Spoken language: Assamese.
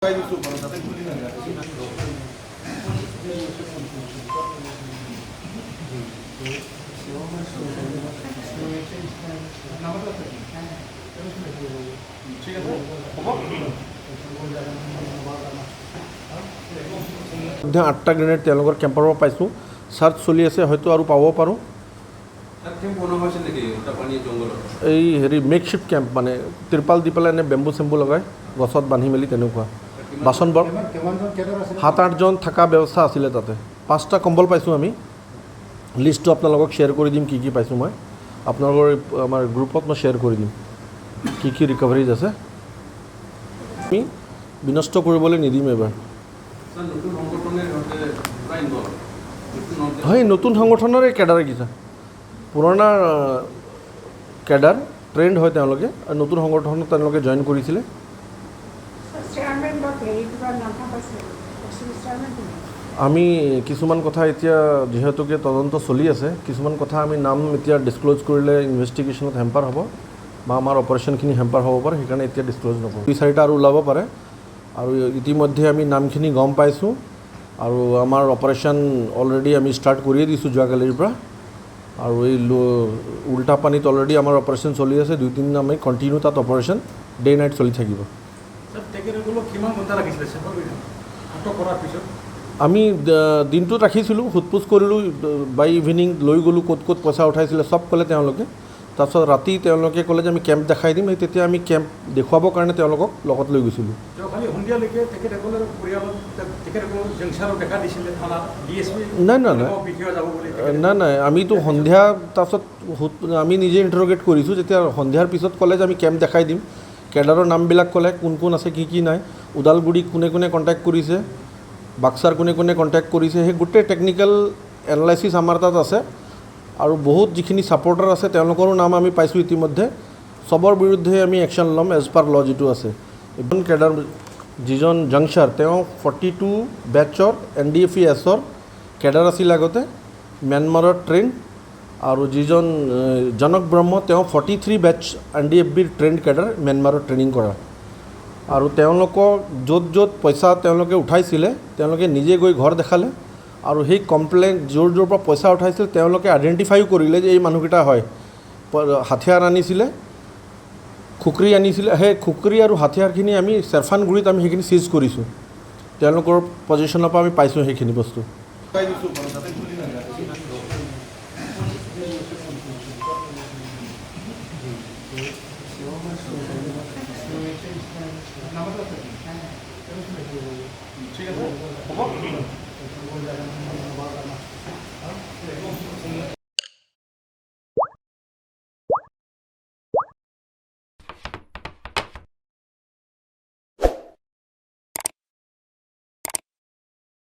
ध्यान आठटा ग्रेनेड कैम्पर पाई सार्च चलि आछे हयतो आरो पाब पारो हेरी मेकशिफ्ट कैम्प माने तिरपाल दी पेलाय एने बेम्बू सेम्बू लगाय गছত बांधि मेली तेनुका बासन बर 7-8 थका व्यवस्था आছিলে ताते 5टा कम्बल पाइছোঁ आमी लिस्टটো আপোনালোকক शेयर কৰি দিম কি পাইছোঁ মই আপোনালোকৰ আমাৰ গ্ৰুপত মই शेयर কৰি দিম কি ৰিকভাৰিজ আছে আমি বিনষ্ট কৰিবলৈ নিদিম এবাৰ হয় নতুন সংগঠনৰে কেডাৰ কিছা পুৰণা কেডাৰ ট্ৰেন্ড হয় তেওঁলোকে আৰু নতুন সংগঠনত তেওঁলোকে জয়েন কৰিছিলে আমি কিছুমান কথা এতিয়া যেহেতুকে তদন্ত চলি আছে কিছুমান কথা আমি নাম এতিয়া ডিসক্লোজ কৰিলে ইনভেষ্টিগেশ্যনত হেম্পাৰ হ'ব বা আমাৰ অপাৰেশ্যনখিনি হেম্পাৰ হ'ব পাৰে সেইকাৰণে এতিয়া ডিসক্লোজ নকৰোঁ 2-4টা আৰু ওলাব পাৰে আৰু ইতিমধ্যে আমি নামখিনি গম পাইছোঁ আৰু আমাৰ অপাৰেশ্যন অলৰেডি আমি ষ্টাৰ্ট কৰিয়ে দিছোঁ যোৱাকালিৰ পৰা আৰু এই উল্টা পানীত অলৰেডি আমাৰ অপাৰেশ্যন চলি আছে 2-3 দিন আমি কণ্টিনিউ তাত অপাৰেশ্যন ডে নাইট চলি থাকিব আমি দিনটো ৰাখিছিলোঁ সোধপোছ কৰিলোঁ বাই ইভিনিং লৈ গ'লোঁ ক'ত ক'ত পইচা উঠাইছিলে চব ক'লে তেওঁলোকে তাৰপিছত ৰাতি তেওঁলোকে ক'লে যে আমি কেম্প দেখাই দিম তেতিয়া আমি কেম্প দেখুৱাবৰ কাৰণে তেওঁলোকক লগত লৈ গৈছিলোঁ নাই আমিতো সন্ধিয়া তাৰপিছত আমি নিজে ইণ্টাৰগেট কৰিছোঁ যেতিয়া সন্ধিয়াৰ পিছত ক'লে যে আমি কেম্প দেখাই দিম কেডাৰৰ নামবিলাক ক'লে কোন কোন আছে কি নাই ওদালগুৰি কোনে কোনে কণ্টেক্ট কৰিছে বাক্সাৰ কোনে কোনে কণ্টেক্ট কৰিছে সেই গোটেই টেকনিকেল এনালাইচিছ আমাৰ তাত আছে আৰু বহুত যিখিনি ছাপৰ্টাৰ আছে তেওঁলোকৰো নাম আমি পাইছোঁ ইতিমধ্যে সবৰ বিৰুদ্ধে আমি একশ্যন ল'ম এজ পাৰ ল যিটো আছে ইভন কেডাৰ যিজন জংচাৰ তেওঁ 42 বেটছৰ NDFESৰ কেডাৰ আছিল আগতে ম্যানমাৰৰ ট্ৰেইন আৰু যিজন জনক ব্ৰহ্ম তেওঁ 43 বেটছ NDFBৰ ট্ৰেইন কেডাৰ ম্যানমাৰৰ ট্ৰেইনিং কৰা আৰু তেওঁলোকক য'ত পইচা তেওঁলোকে উঠাইছিলে তেওঁলোকে নিজে গৈ ঘৰ দেখালে আৰু সেই কমপ্লেইন যোৰ পৰা পইচা উঠাইছিল তেওঁলোকে আইডেণ্টিফাইও কৰিলে যে এই মানুহকেইটা হয় হাথিয়াৰ আনিছিলে খুকৰি আনিছিলে সেই খুকৰি আৰু হাথিয়াৰখিনি আমি চেৰফানগুৰিত আমি সেইখিনি চিজ কৰিছোঁ তেওঁলোকৰ পজিশ্যনৰ পৰা আমি পাইছোঁ সেইখিনি বস্তু ঠিক আছে হ'ব